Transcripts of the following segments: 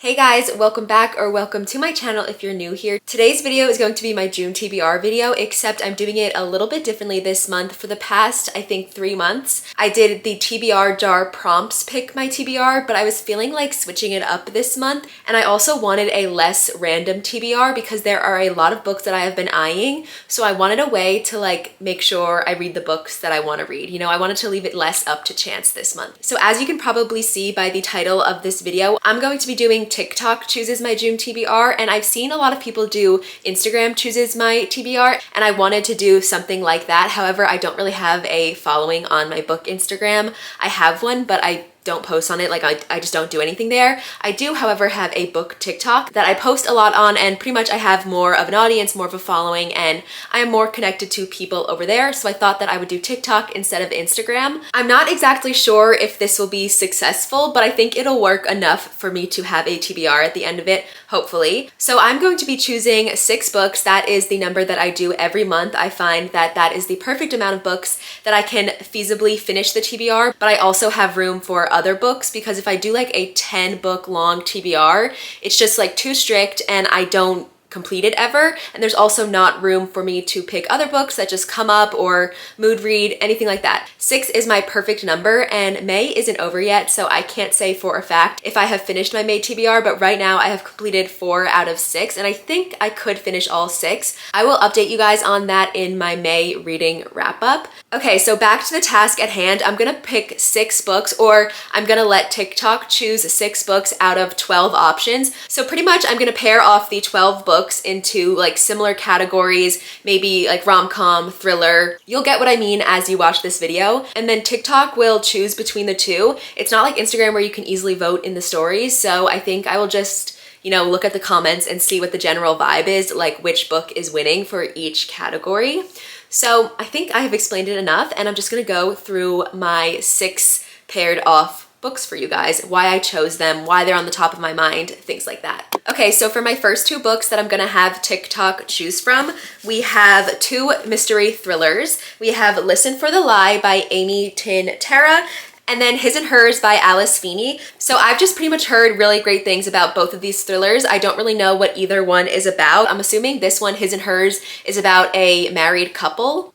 Hey guys, welcome back or welcome to my channel if you're new here. Today's video is going to be my June TBR video, except I'm doing it a little bit differently this month. For the past, I think 3 months, I did the TBR jar prompts pick my TBR, but I was feeling like switching it up this month. And I also wanted a less random TBR because there are a lot of books that I have been eyeing. So I wanted a way to make sure I read the books that I want to read. You know, I wanted to leave it less up to chance this month. So as you can probably see by the title of this video, I'm going to be doing TikTok chooses my June TBR, and I've seen a lot of people do Instagram chooses my TBR, and I wanted to do something like that. However, I don't really have a following on my book Instagram. I have one, but I don't post on it. I just don't do anything there. I do, however, have a book TikTok that I post a lot on, and pretty much I have more of an audience, more of a following, and I am more connected to people over there. So I thought that I would do TikTok instead of Instagram. I'm not exactly sure if this will be successful, but I think it'll work enough for me to have a TBR at the end of it, hopefully. So I'm going to be choosing 6 books. That is the number that I do every month. I find that that is the perfect amount of books that I can feasibly finish the TBR, but I also have room for other books, because if I do like a 10 book long TBR, it's just like too strict and I don't complete it ever. And there's also not room for me to pick other books that just come up or mood read, anything like that. 6 is my perfect number, and May isn't over yet, so I can't say for a fact if I have finished my May TBR, but right now I have completed 4 out of 6, and I think I could finish all 6. I will update you guys on that in my May reading wrap up. Okay, so back to the task at hand. I'm gonna pick 6 books, or I'm gonna let TikTok choose 6 books out of 12 options. So pretty much I'm gonna pair off the 12 books into like similar categories, maybe like rom-com, thriller. You'll get what I mean as you watch this video. And then TikTok will choose between the two. It's not like Instagram where you can easily vote in the stories. So I think I will just, you know, look at the comments and see what the general vibe is, like which book is winning for each category. So I think I have explained it enough, and I'm just gonna go through my 6 paired off books for you guys, why I chose them, why they're on the top of my mind, things like that. Okay, so for my first 2 books that I'm gonna have TikTok choose from, we have 2 mystery thrillers. We have Listen for the Lie by Amy Tin Tara, and then His and Hers by Alice Feeney. So I've just pretty much heard really great things about both of these thrillers. I don't really know what either one is about. I'm assuming this one, His and Hers, is about a married couple.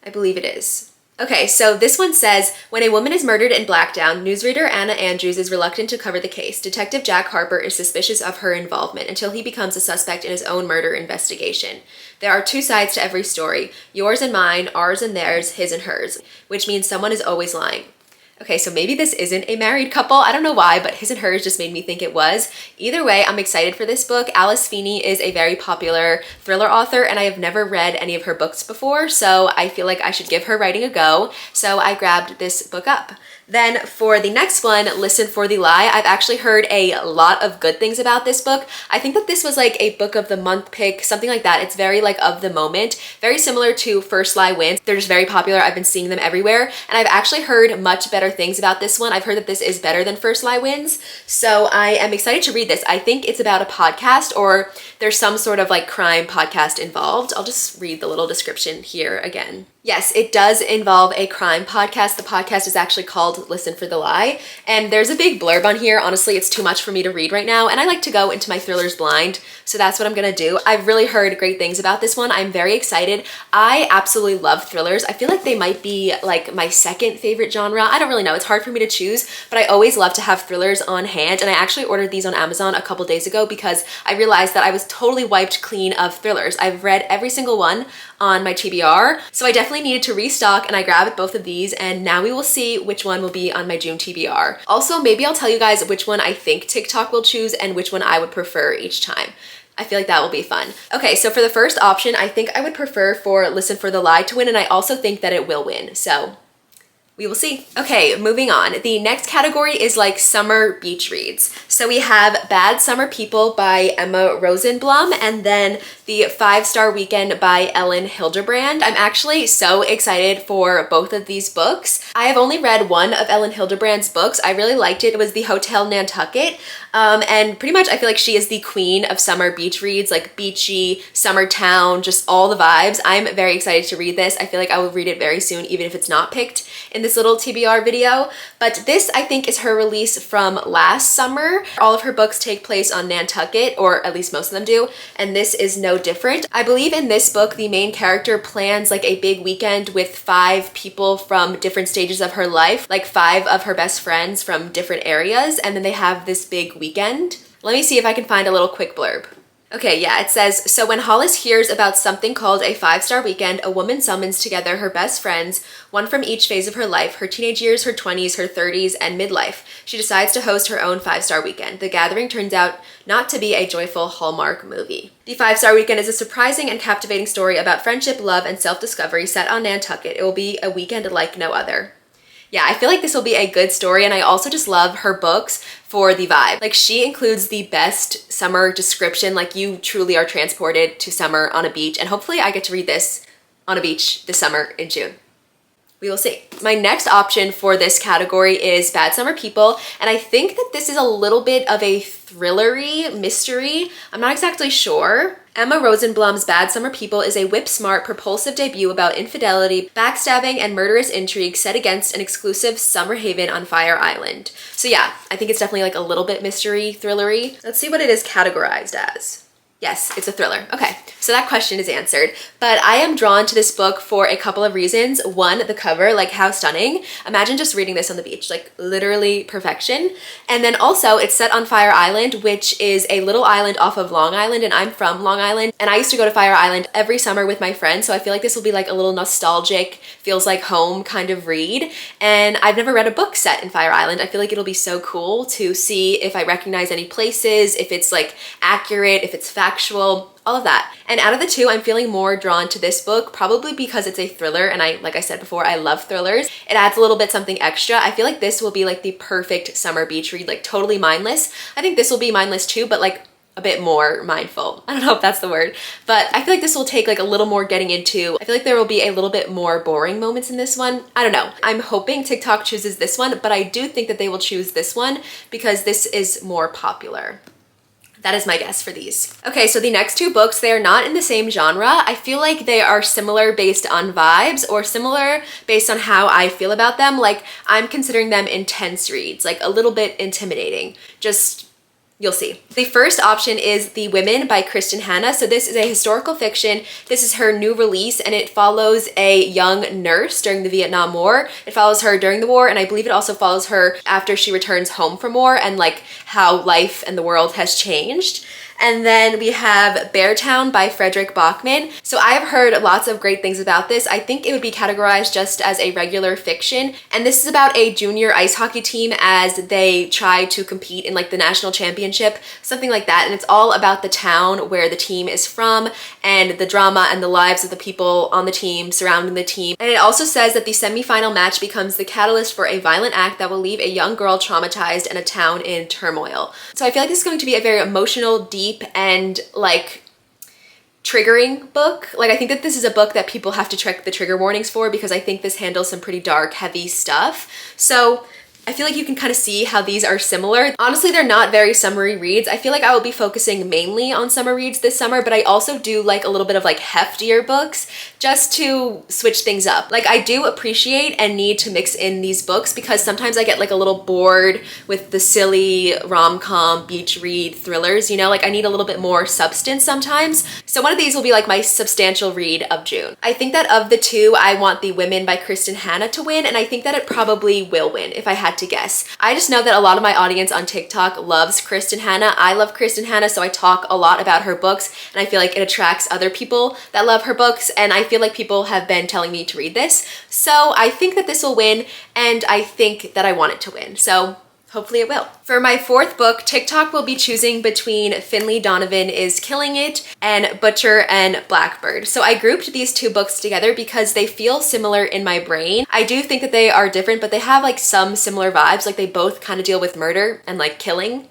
I believe it is. Okay, so this one says, when a woman is murdered in Blackdown, newsreader Anna Andrews is reluctant to cover the case. Detective Jack Harper is suspicious of her involvement until he becomes a suspect in his own murder investigation. There are 2 sides to every story, yours and mine, ours and theirs, his and hers, which means someone is always lying. Okay, so maybe this isn't a married couple. I don't know why, but His and Hers just made me think it was. Either way, I'm excited for this book. Alice Feeney is a very popular thriller author, and I have never read any of her books before, so I feel like I should give her writing a go. So I grabbed this book up. Then for the next one, Listen for the Lie, I've actually heard a lot of good things about this book. I think that this was like a book of the month pick, something like that. It's very like of the moment, very similar to First Lie Wins. They're just very popular. I've been seeing them everywhere, and I've actually heard much better things about this one. I've heard that this is better than First Lie Wins, so I am excited to read this. I think it's about a podcast, or there's some sort of like crime podcast involved. I'll just read the little description here again. Yes, it does involve a crime podcast. The podcast is actually called Listen for the Lie, and there's a big blurb on here. Honestly, it's too much for me to read right now, and I like to go into my thrillers blind, so that's what I'm gonna do. I've really heard great things about this one. I'm very excited. I absolutely love thrillers. I feel like they might be like my second favorite genre. I don't really know. It's hard for me to choose, but I always love to have thrillers on hand, and I actually ordered these on Amazon a couple days ago because I realized that I was totally wiped clean of thrillers. I've read every single one on my TBR, so I definitely needed to restock, and I grabbed both of these, and now we will see which one will be on my June TBR. Also, maybe I'll tell you guys which one I think TikTok will choose and which one I would prefer each time. I feel like that will be fun. Okay, so for the first option, I think I would prefer for Listen for the Lie to win, and I also think that it will win, so we will see. Okay, moving on. The next category is like summer beach reads. So we have Bad Summer People by Emma Rosenblum, and then The 5-Star Weekend by Ellen Hilderbrand. I'm actually so excited for both of these books. I have only read one of Ellen Hilderbrand's books. I really liked it. It was The Hotel Nantucket. And pretty much I feel like she is the queen of summer beach reads, like beachy, summer town, just all the vibes. I'm very excited to read this. I feel like I will read it very soon, even if it's not picked in this little TBR video. But this, I think, is her release from last summer. All of her books take place on Nantucket, or at least most of them do, and this is no different. I believe in this book, the main character plans like a big weekend with 5 people from different stages of her life, like 5 of her best friends from different areas, and then they have this big weekend. Let me see if I can find a little quick blurb. Okay, yeah, it says, so when Hollis hears about something called a 5-star weekend, a woman summons together her best friends, one from each phase of her life, her teenage years, her 20s, her 30s, and midlife. She decides to host her own 5-star weekend. The gathering turns out not to be a joyful Hallmark movie. The 5-star weekend is a surprising and captivating story about friendship, love, and self-discovery set on Nantucket. It will be a weekend like no other. Yeah, I feel like this will be a good story, and I also just love her books for the vibe. Like, she includes the best summer description. Like, you truly are transported to summer on a beach, and hopefully I get to read this on a beach this summer in June. We will see. My next option for this category is Bad Summer People, and I think that this is a little bit of a thrillery mystery. I'm not exactly sure. Emma Rosenblum's Bad Summer People is a whip-smart, propulsive debut about infidelity, backstabbing, and murderous intrigue set against an exclusive summer haven on Fire Island. So yeah, I think it's definitely like a little bit mystery, thrillery. Let's see what it is categorized as. Yes, it's a thriller. Okay, so that question is answered. But I am drawn to this book for a couple of reasons. One, the cover, like how stunning. Imagine just reading this on the beach, like literally perfection. And then also it's set on Fire Island, which is a little island off of Long Island, and I'm from Long Island. And I used to go to Fire Island every summer with my friends, so I feel like this will be like a little nostalgic, feels like home kind of read. And I've never read a book set in Fire Island. I feel like it'll be so cool to see if I recognize any places, if it's like accurate, if it's factual, all of that. And out of the two, I'm feeling more drawn to this book, probably because it's a thriller, and like I said before, I love thrillers. It adds a little bit something extra. I feel like this will be like the perfect summer beach read, like totally mindless. I think this will be mindless too, but like a bit more mindful. I don't know if that's the word, but I feel like this will take like a little more getting into. I feel like there will be a little bit more boring moments in this one. I don't know. I'm hoping TikTok chooses this one, but I do think that they will choose this one because this is more popular. That is my guess for these. Okay, so the next 2 books, they are not in the same genre. I feel like they are similar based on vibes or similar based on how I feel about them. Like, I'm considering them intense reads, like a little bit intimidating. Just, you'll see. The first option is The Women by Kristen Hanna. So this is a historical fiction. This is her new release, and it follows a young nurse during the Vietnam War. It follows her during the war, and I believe it also follows her after she returns home from war and like how life and the world has changed. And then we have Beartown by Fredrik Backman. So I have heard lots of great things about this. I think it would be categorized just as a regular fiction. And this is about a junior ice hockey team as they try to compete in like the national championship, something like that. And it's all about the town where the team is from and the drama and the lives of the people on the team, surrounding the team. And it also says that the semifinal match becomes the catalyst for a violent act that will leave a young girl traumatized and a town in turmoil. So I feel like this is going to be a very emotional, deep, and like triggering book. Like, I think that this is a book that people have to check the trigger warnings for because I think this handles some pretty dark, heavy stuff. So I feel like you can kind of see how these are similar. Honestly, they're not very summery reads. I feel like I will be focusing mainly on summer reads this summer, but I also do like a little bit of like heftier books just to switch things up. Like, I do appreciate and need to mix in these books because sometimes I get like a little bored with the silly rom-com beach read thrillers, you know, like I need a little bit more substance sometimes. So one of these will be like my substantial read of June. I think that of the 2, I want The Women by Kristen Hanna to win, and I think that it probably will win if I had to guess. I just know that a lot of my audience on TikTok loves Kristen Hanna. I love Kristen Hanna, so I talk a lot about her books, and I feel like it attracts other people that love her books, and I feel like people have been telling me to read this. So I think that this will win, and I think that I want it to win. So hopefully it will. For my 4th book, TikTok will be choosing between Finley Donovan is Killing It and Butcher and Blackbird. So I grouped these 2 books together because they feel similar in my brain. I do think that they are different, but they have like some similar vibes. Like, they both kind of deal with murder and like killing.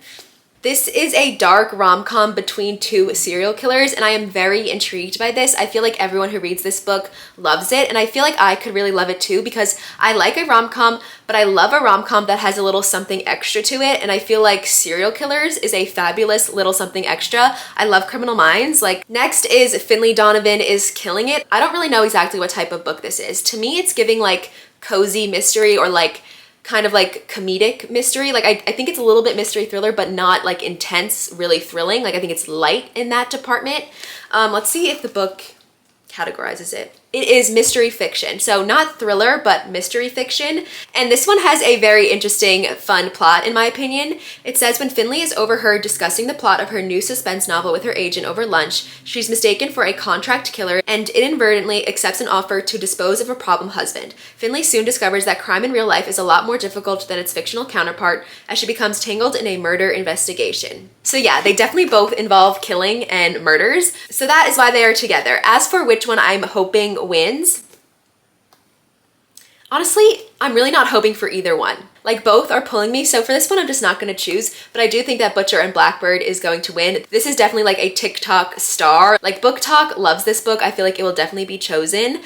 This is a dark rom-com between two serial killers, and I am very intrigued by this. I feel like everyone who reads this book loves it, and I feel like I could really love it too because I like a rom-com, but I love a rom-com that has a little something extra to it, and I feel like Serial Killers is a fabulous little something extra. I love Criminal Minds. Like, next is Finlay Donovan is Killing It. I don't really know exactly what type of book this is. To me, it's giving like cozy mystery or like kind of like comedic mystery. Like I think it's a little bit mystery thriller, but not like intense, really thrilling. Like I think it's light in that department. Let's see if the book categorizes it. It is mystery fiction. So not thriller, but mystery fiction. And this one has a very interesting, fun plot, in my opinion. It says when Finlay is overheard discussing the plot of her new suspense novel with her agent over lunch, she's mistaken for a contract killer and inadvertently accepts an offer to dispose of a problem husband. Finlay soon discovers that crime in real life is a lot more difficult than its fictional counterpart as she becomes tangled in a murder investigation. So yeah, they definitely both involve killing and murders. So that is why they are together. As for which one I'm hoping wins, honestly, I'm really not hoping for either one. Like, both are pulling me, so for this one I'm just not going to choose, but I do think that Butcher and Blackbird is going to win. This is definitely like a TikTok star. Like, Book Talk loves this book. I feel like it will definitely be chosen.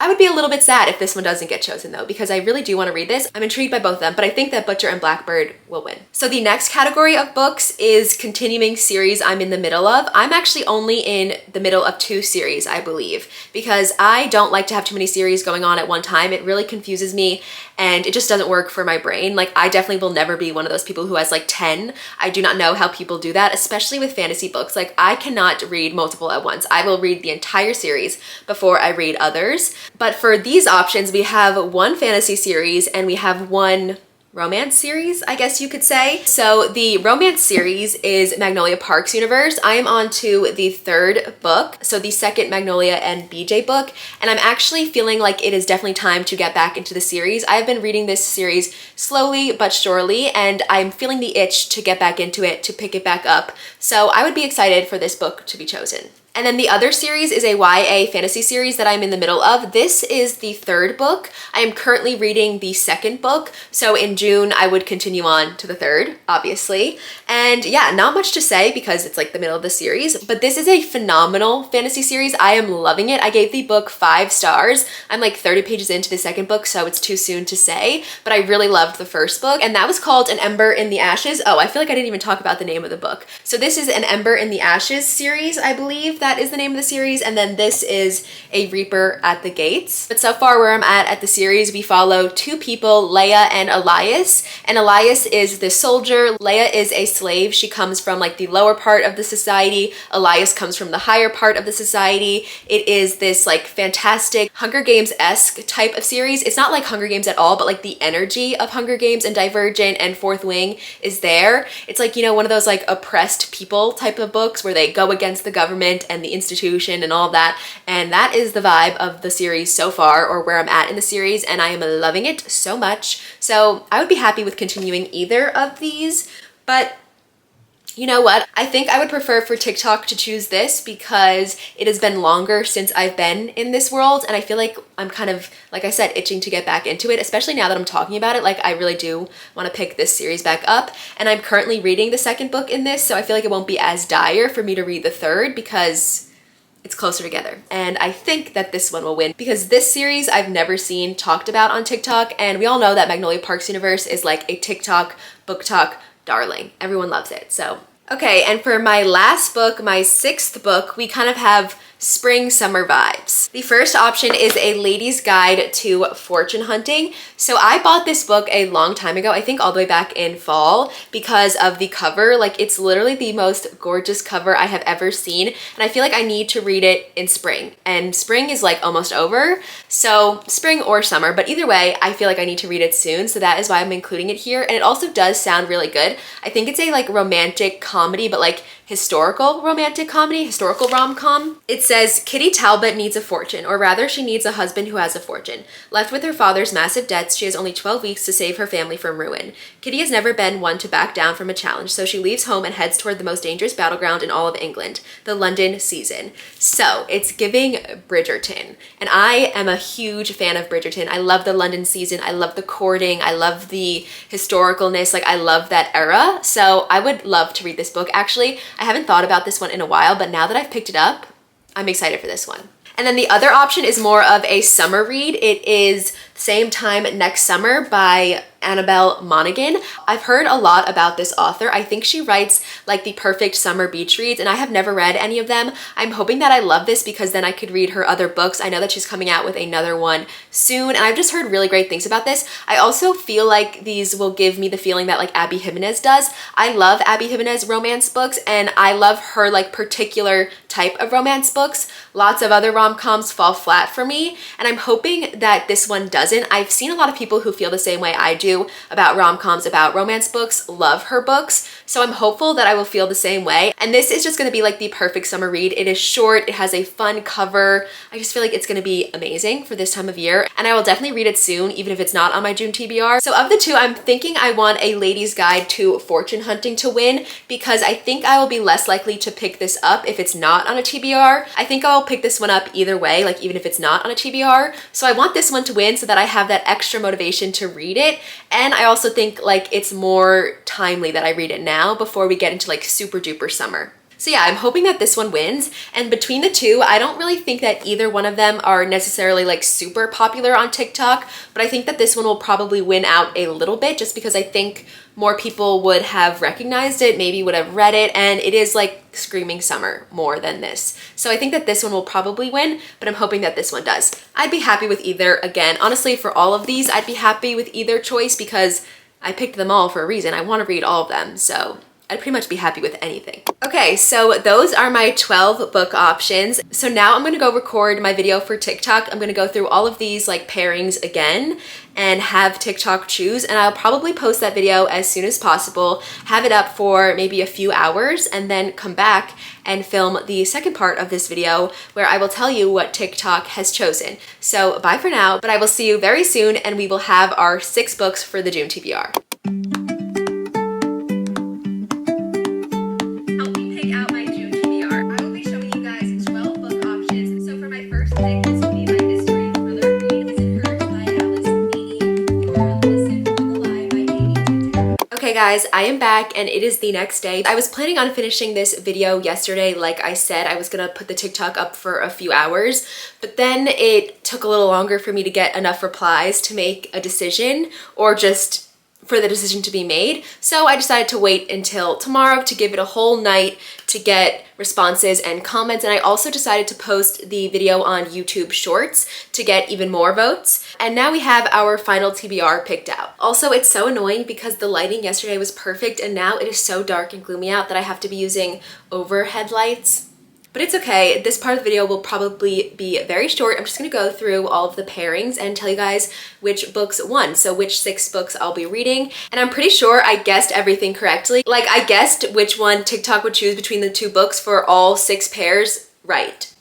I would be a little bit sad if this one doesn't get chosen though, because I really do want to read this. I'm intrigued by both of them, but I think that Butcher and Blackbird will win. So the next category of books is continuing series I'm in the middle of. I'm actually only in the middle of 2 series, I believe, because I don't like to have too many series going on at one time. It really confuses me and it just doesn't work for my brain. Like, I definitely will never be one of those people who has like 10. I do not know how people do that, especially with fantasy books. Like, I cannot read multiple at once. I will read the entire series before I read others. But for these options, we have 1 fantasy series and we have 1 romance series, I guess you could say. So the romance series is Magnolia Parks Universe. I am on to the 3rd book, so the 2nd Magnolia and BJ book, and I'm actually feeling like it is definitely time to get back into the series. I've been reading this series slowly but surely, and I'm feeling the itch to get back into it, to pick it back up. So I would be excited for this book to be chosen. And then the other series is a YA fantasy series that I'm in the middle of. This is the 3rd book. I am currently reading the 2nd book. So in June, I would continue on to the 3rd, obviously. And yeah, not much to say because it's like the middle of the series, but this is a phenomenal fantasy series. I am loving it. I gave the book 5 stars. I'm like 30 pages into the 2nd book, so it's too soon to say, but I really loved the 1st book, and that was called An Ember in the Ashes. Oh, I feel like I didn't even talk about the name of the book. So this is An Ember in the Ashes series, I believe. That is the name of the series, and then this is A Reaper at the Gates. But so far where I'm at the series, we follow 2 people, Leia and Elias, and Elias is the soldier. Leia is a slave. She comes from like the lower part of the society. Elias comes from the higher part of the society. It is this like fantastic Hunger Games-esque type of series. It's not like Hunger Games at all, but like the energy of Hunger Games and Divergent and Fourth Wing is there. It's like, you know, one of those like oppressed people type of books where they go against the government and the institution and all of that, and that is the vibe of the series so far, or where I'm at in the series, and I am loving it so much. So I would be happy with continuing either of these, but you know what? I think I would prefer for TikTok to choose this because it has been longer since I've been in this world, and I feel like I'm kind of, like I said, itching to get back into it, especially now that I'm talking about it. Like, I really do want to pick this series back up, and I'm currently reading the 2nd book in this, so I feel like it won't be as dire for me to read the 3rd because it's closer together. And I think that this one will win because this series I've never seen talked about on TikTok, and we all know that Magnolia Parks Universe is like a TikTok, book talk darling. Everyone loves it, so. Okay, and for my last book, my 6th book, we kind of have spring summer vibes. The first option is A Lady's Guide to Fortune Hunting. So I bought this book a long time ago, I think all the way back in fall, because of the cover. Like, it's literally the most gorgeous cover I have ever seen, and I feel like I need to read it in spring, and spring is like almost over, so spring or summer, but either way I feel like I need to read it soon, so that is why I'm including it here. And it also does sound really good. I think it's a like romantic comedy, but like historical romantic comedy, historical rom-com. It says, Kitty Talbot needs a fortune, or rather she needs a husband who has a fortune. Left with her father's massive debts, she has only 12 weeks to save her family from ruin. Kitty has never been one to back down from a challenge, so she leaves home and heads toward the most dangerous battleground in all of England, the London season. So it's giving Bridgerton, and I am a huge fan of Bridgerton. I love the London season. I love the courting. I love the historicalness. Like, I love that era. So I would love to read this book. Actually, I haven't thought about this one in a while, but now that I've picked it up, I'm excited for this one. And then the other option is more of a summer read. It is Same Time Next Summer by Annabelle Monaghan. I've heard a lot about this author. I think she writes like the perfect summer beach reads, and I have never read any of them. I'm hoping that I love this because then I could read her other books. I know that she's coming out with another one soon, and I've just heard really great things about this. I also feel like these will give me the feeling that like Abby Jimenez does. I love Abby Jimenez romance books, and I love her like particular type of romance books. Lots of other rom-coms fall flat for me, and I'm hoping that this one doesn't. I've seen a lot of people who feel the same way I do about rom-coms, about romance books, love her books. So I'm hopeful that I will feel the same way. And this is just gonna be like the perfect summer read. It is short, it has a fun cover. I just feel like it's gonna be amazing for this time of year. And I will definitely read it soon, even if it's not on my June TBR. So of the two, I'm thinking I want A Lady's Guide to Fortune Hunting to win, because I think I will be less likely to pick this up if it's not on a TBR. I think I'll pick this one up either way, like even if it's not on a TBR. So I want this one to win so that I have that extra motivation to read it. And I also think like it's more timely that I read it now before we get into like super duper summer. So yeah, I'm hoping that this one wins. And between the two, I don't really think that either one of them are necessarily like super popular on TikTok, but I think that this one will probably win out a little bit just because I think more people would have recognized it, maybe would have read it, and it is like screaming summer more than this. So I think that this one will probably win, but I'm hoping that this one does. I'd be happy with either. Again, honestly, for all of these, I'd be happy with either choice because I picked them all for a reason. I want to read all of them, so I'd pretty much be happy with anything. Okay, so those are my 12 book options. So now I'm gonna go record my video for TikTok. I'm gonna go through all of these like pairings again and have TikTok choose, and I'll probably post that video as soon as possible, have it up for maybe a few hours, and then come back and film the second part of this video where I will tell you what TikTok has chosen. So bye for now, but I will see you very soon, and we will have our 6 books for the June TBR. Okay guys, I am back and it is the next day. I was planning on finishing this video yesterday. Like I said, I was gonna put the TikTok up for a few hours, but then it took a little longer for me to get enough replies to make a decision, or just for the decision to be made. So I decided to wait until tomorrow to give it a whole night to get responses and comments. And I also decided to post the video on YouTube Shorts to get even more votes. And now we have our final TBR picked out. Also, it's so annoying because the lighting yesterday was perfect and now it is so dark and gloomy out that I have to be using overhead lights. But it's okay, this part of the video will probably be very short. I'm just gonna go through all of the pairings and tell you guys which books won, so which 6 books I'll be reading. And I'm pretty sure I guessed everything correctly. Like, I guessed which one TikTok would choose between the 2 books for all 6 pairs right,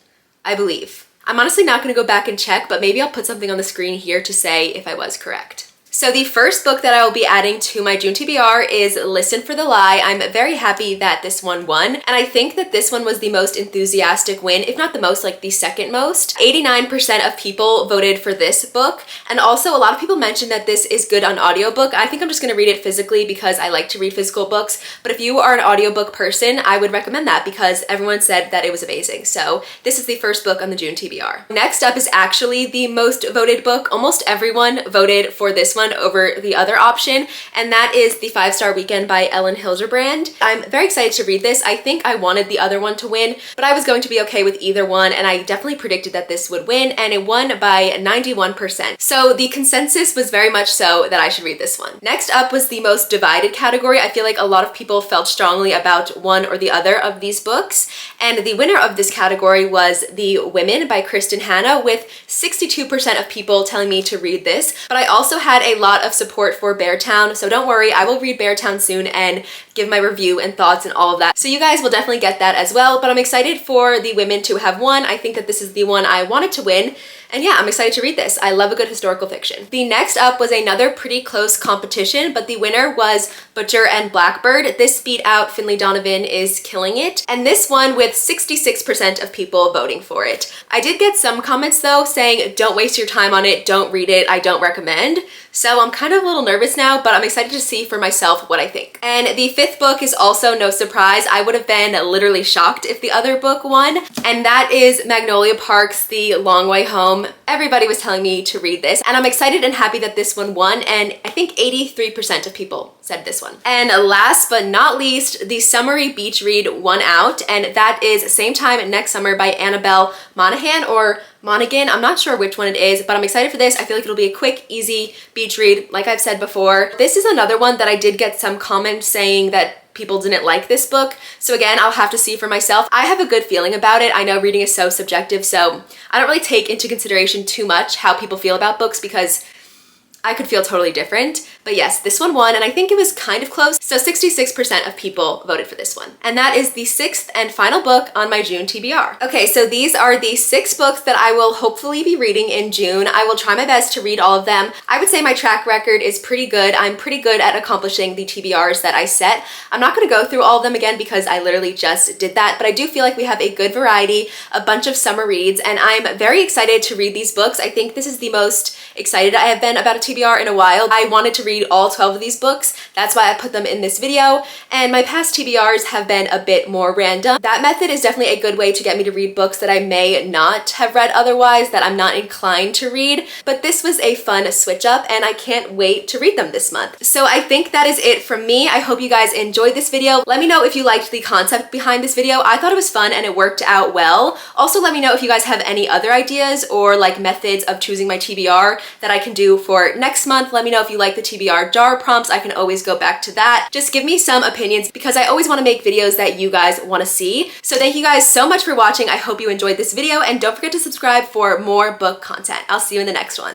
I believe. I'm honestly not gonna go back and check, but maybe I'll put something on the screen here to say if I was correct. So the first book that I will be adding to my June TBR is Listen for the Lie. I'm very happy that this one won, and I think that this one was the most enthusiastic win, if not the most, like the second most. 89% of people voted for this book, and also a lot of people mentioned that this is good on audiobook. I think I'm just gonna read it physically because I like to read physical books, but if you are an audiobook person, I would recommend that because everyone said that it was amazing. So this is the first book on the June TBR. Next up is actually the most voted book. Almost everyone voted for this one over the other option, and that is The 5-Star Weekend by Ellen Hilderbrand. I'm very excited to read this. I think I wanted the other one to win, but I was going to be okay with either one, and I definitely predicted that this would win, and it won by 91%. So the consensus was very much so that I should read this one. Next up was the most divided category. I feel like a lot of people felt strongly about one or the other of these books, and the winner of this category was The Women by Kristen Hanna, with 62% of people telling me to read this. But I also had a lot of support for Beartown, so don't worry, I will read Beartown soon and give my review and thoughts and all of that. So you guys will definitely get that as well, but I'm excited for the women to have won. I think that this is the one I wanted to win. And yeah, I'm excited to read this. I love a good historical fiction. The next up was another pretty close competition, but the winner was Butcher and Blackbird. This beat out Finlay Donovan is Killing It, and this one with 66% of people voting for it. I did get some comments though saying, don't waste your time on it, don't read it, I don't recommend. So I'm kind of a little nervous now, but I'm excited to see for myself what I think. And the fifth book is also no surprise. I would have been literally shocked if the other book won, and that is Magnolia Park's The Long Way Home. Everybody was telling me to read this, and I'm excited and happy that this one won, and I think 83% of people said this one. And last but not least, the Summery Beach Read won out, and that is Same Time Next Summer by Annabelle Monaghan, or Monaghan. I'm not sure which one it is, but I'm excited for this. I feel like it'll be a quick, easy beach read, like I've said before. This is another one that I did get some comments saying that people didn't like this book. So again, I'll have to see for myself. I have a good feeling about it. I know reading is so subjective, so I don't really take into consideration too much how people feel about books because I could feel totally different. But yes, this one won, and I think it was kind of close. So 66% of people voted for this one. And that is the sixth and final book on my June TBR. Okay, so these are the 6 books that I will hopefully be reading in June. I will try my best to read all of them. I would say my track record is pretty good. I'm pretty good at accomplishing the TBRs that I set. I'm not gonna go through all of them again because I literally just did that, but I do feel like we have a good variety, a bunch of summer reads, and I'm very excited to read these books. I think this is the most excited I have been about a TBR in a while. I wanted to read all 12 of these books. That's why I put them in this video. And my past TBRs have been a bit more random. That method is definitely a good way to get me to read books that I may not have read otherwise, that I'm not inclined to read. But this was a fun switch up, and I can't wait to read them this month. So I think that is it from me. I hope you guys enjoyed this video. Let me know if you liked the concept behind this video. I thought it was fun and it worked out well. Also, let me know if you guys have any other ideas or like methods of choosing my TBR that I can do for next month. Let me know if you like the TBR jar prompts. I can always go back to that. Just give me some opinions because I always want to make videos that you guys want to see. So thank you guys so much for watching. I hope you enjoyed this video, and don't forget to subscribe for more book content. I'll see you in the next one.